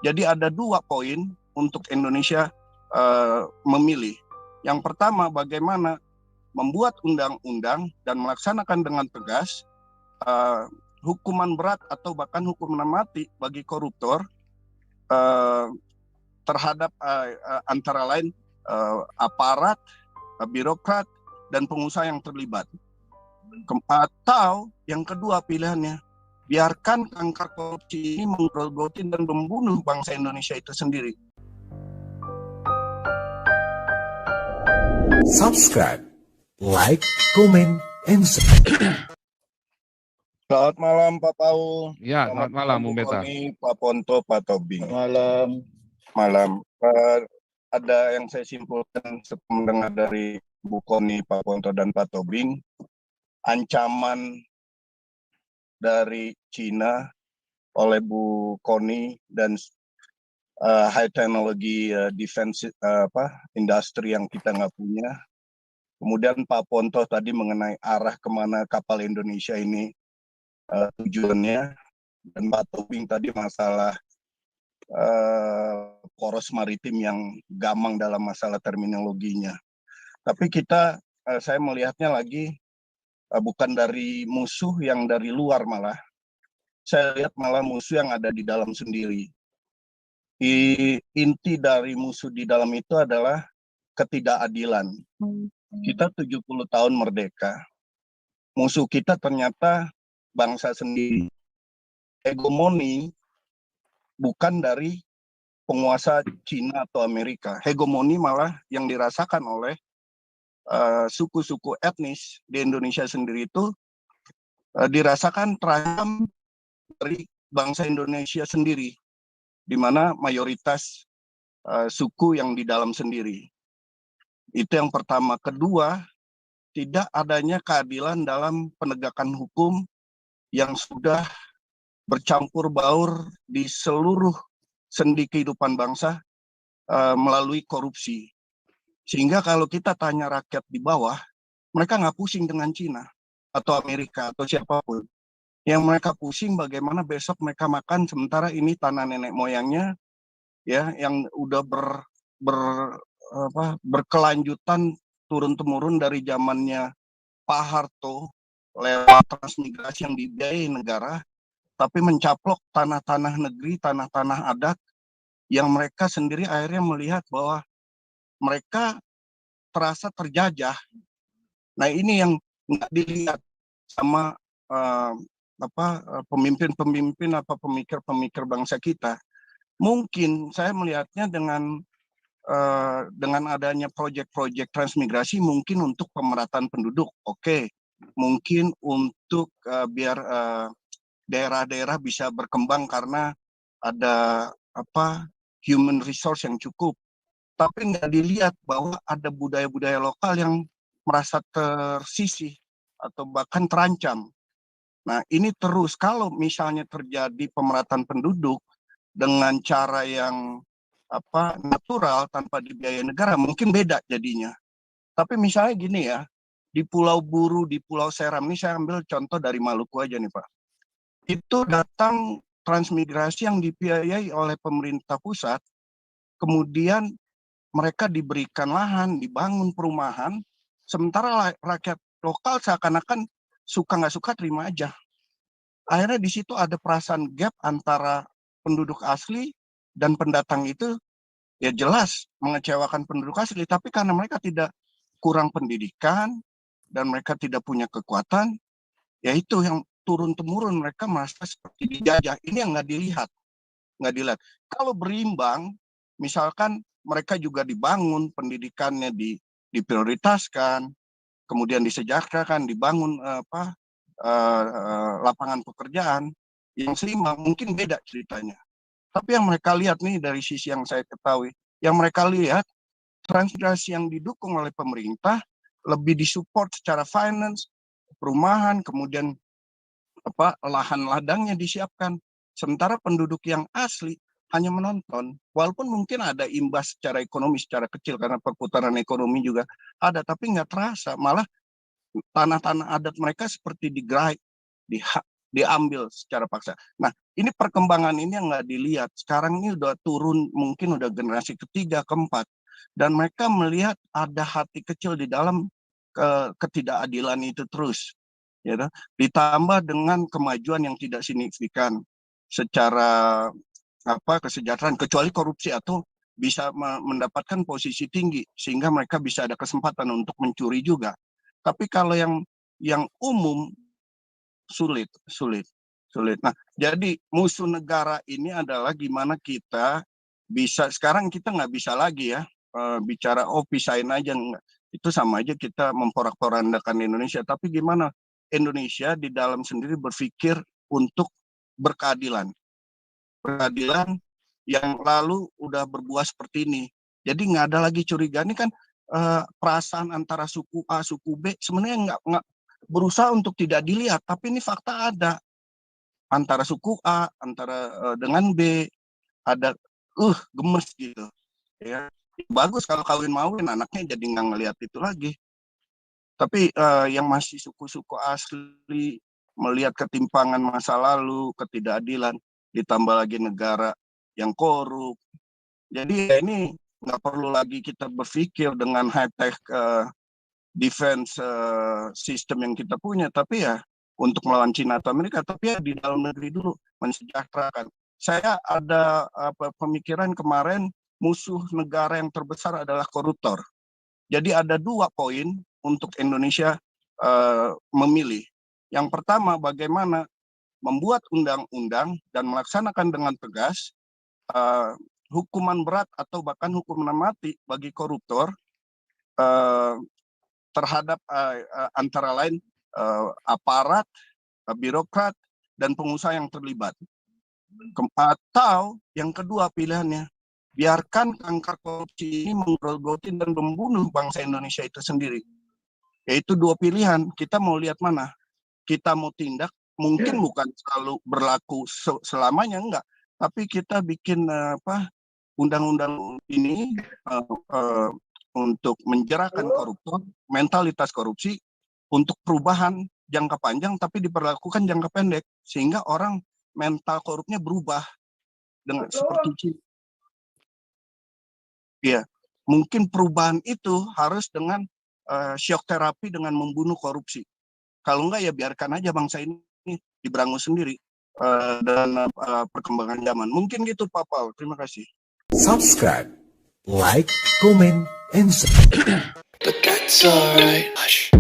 Jadi ada 2 poin untuk Indonesia memilih. Yang pertama, bagaimana membuat undang-undang dan melaksanakan dengan tegas hukuman berat atau bahkan hukuman mati bagi koruptor terhadap antara lain aparat, birokrat, dan pengusaha yang terlibat. Atau yang kedua pilihannya, biarkan kanker korupsi ini menggerogoti dan membunuh bangsa Indonesia itu sendiri. Subscribe, like, comment, and subscribe. Selamat malam Pak Paul. Ya, selamat malam Bung Beta. Pak Ponto, Pak Tobing. Malam. Ada yang saya simpulkan setelah mendengar dari Bu Koni, Pak Ponto, dan Pak Tobing. Ancaman dari Cina oleh Bu Koni dan high technology defense industri yang kita nggak punya. Kemudian Pak Ponto tadi mengenai arah kemana kapal Indonesia ini tujuannya, dan Pak Tobing tadi masalah poros maritim yang gamang dalam masalah terminologinya. Tapi saya melihatnya lagi bukan dari musuh yang dari luar, malah saya lihat malah musuh yang ada di dalam sendiri. Inti dari musuh di dalam itu adalah ketidakadilan. Kita 70 tahun merdeka. Musuh kita ternyata bangsa sendiri. Hegemoni bukan dari penguasa Cina atau Amerika. Hegemoni malah yang dirasakan oleh suku-suku etnis di Indonesia sendiri itu dirasakan terancam dari bangsa Indonesia sendiri, di mana mayoritas suku yang di dalam sendiri. Itu yang pertama. Kedua, tidak adanya keadilan dalam penegakan hukum yang sudah bercampur baur di seluruh sendi kehidupan bangsa melalui korupsi. Sehingga kalau kita tanya rakyat di bawah, mereka nggak pusing dengan Cina atau Amerika atau siapapun. Yang mereka pusing bagaimana besok mereka makan, sementara ini tanah nenek moyangnya ya yang udah berkelanjutan turun-temurun dari zamannya Pak Harto lewat transmigrasi yang dibiayai negara, tapi mencaplok tanah-tanah negeri, tanah-tanah adat yang mereka sendiri akhirnya melihat bahwa mereka terasa terjajah. Nah, ini yang nggak dilihat sama pemimpin-pemimpin pemikir-pemikir bangsa kita. Mungkin saya melihatnya dengan adanya proyek-proyek transmigrasi mungkin untuk pemerataan penduduk, oke. Mungkin untuk biar daerah-daerah bisa berkembang karena ada human resource yang cukup. Tapi nggak dilihat bahwa ada budaya-budaya lokal yang merasa tersisih atau bahkan terancam. Nah, ini terus kalau misalnya terjadi pemerataan penduduk dengan cara yang natural tanpa dibiayai negara, mungkin beda jadinya. Tapi misalnya gini ya, di Pulau Buru, di Pulau Seram, ini saya ambil contoh dari Maluku aja nih Pak. Itu datang transmigrasi yang dibiayai oleh pemerintah pusat, kemudian mereka diberikan lahan, dibangun perumahan, sementara rakyat lokal seakan-akan suka nggak suka terima aja. Akhirnya di situ ada perasaan gap antara penduduk asli dan pendatang itu ya jelas mengecewakan penduduk asli, tapi karena mereka tidak kurang pendidikan dan mereka tidak punya kekuatan, ya itu yang turun-temurun mereka merasa seperti dijajah. Ini yang nggak dilihat. Kalau berimbang, misalkan mereka juga dibangun, pendidikannya diprioritaskan, kemudian disejahterakan, dibangun lapangan pekerjaan yang seimbang, mungkin beda ceritanya. Tapi yang mereka lihat nih dari sisi yang saya ketahui, yang mereka lihat transmigrasi yang didukung oleh pemerintah lebih disupport secara finance, perumahan, kemudian lahan ladangnya disiapkan. Sementara penduduk yang asli hanya menonton, walaupun mungkin ada imbas secara ekonomi, secara kecil karena perputaran ekonomi juga ada, tapi nggak terasa. Malah tanah-tanah adat mereka seperti digerai, diambil secara paksa. Nah, ini perkembangan ini yang nggak dilihat. Sekarang ini udah turun, mungkin udah generasi ketiga, keempat, dan mereka melihat ada hati kecil di dalam ketidakadilan itu terus, ya toh. Ditambah dengan kemajuan yang tidak signifikan secara kesejahteraan, kecuali korupsi atau bisa mendapatkan posisi tinggi sehingga mereka bisa ada kesempatan untuk mencuri juga. Tapi kalau yang umum sulit. Nah, jadi musuh negara ini adalah gimana kita bisa, sekarang kita nggak bisa lagi ya bicara pisahin aja, enggak. Itu sama aja kita memporak-porandakan Indonesia. Tapi gimana Indonesia di dalam sendiri berpikir untuk berkeadilan yang lalu udah berbuah seperti ini. Jadi nggak ada lagi curiga. Ini kan perasaan antara suku A, suku B sebenarnya nggak berusaha untuk tidak dilihat, tapi ini fakta ada antara suku A, antara dengan B, ada gemes gitu. Ya, bagus kalau kawin-mawin anaknya jadi nggak ngelihat itu lagi. Tapi yang masih suku-suku asli melihat ketimpangan masa lalu, ketidakadilan, ditambah lagi negara yang korup. Jadi ya ini nggak perlu lagi kita berpikir dengan high-tech defense system yang kita punya, tapi ya untuk melawan Cina atau Amerika, tapi ya di dalam negeri dulu, mensejahterakan. Saya ada pemikiran kemarin, musuh negara yang terbesar adalah koruptor. Jadi ada 2 poin untuk Indonesia memilih. Yang pertama, bagaimana membuat undang-undang dan melaksanakan dengan tegas hukuman berat atau bahkan hukuman mati bagi koruptor terhadap antara lain aparat, birokrat, dan pengusaha yang terlibat. Atau yang kedua pilihannya, biarkan kanker korupsi ini menggerogoti dan membunuh bangsa Indonesia itu sendiri. Yaitu 2 pilihan, kita mau lihat mana. Kita mau tindak, mungkin bukan selalu berlaku selamanya, enggak. Tapi kita bikin undang-undang ini untuk menjerahkan koruptor, mentalitas korupsi, untuk perubahan jangka panjang tapi diperlakukan jangka pendek, sehingga orang mental korupnya berubah dengan seperti Cina. Ya, mungkin perubahan itu harus dengan shock terapi dengan membunuh korupsi. Kalau enggak ya biarkan aja bangsa ini diberangus sendiri dengan perkembangan zaman. Mungkin gitu Pak Paul. Terima kasih. Subscribe, like, comment, and share. But that's alright. Hush.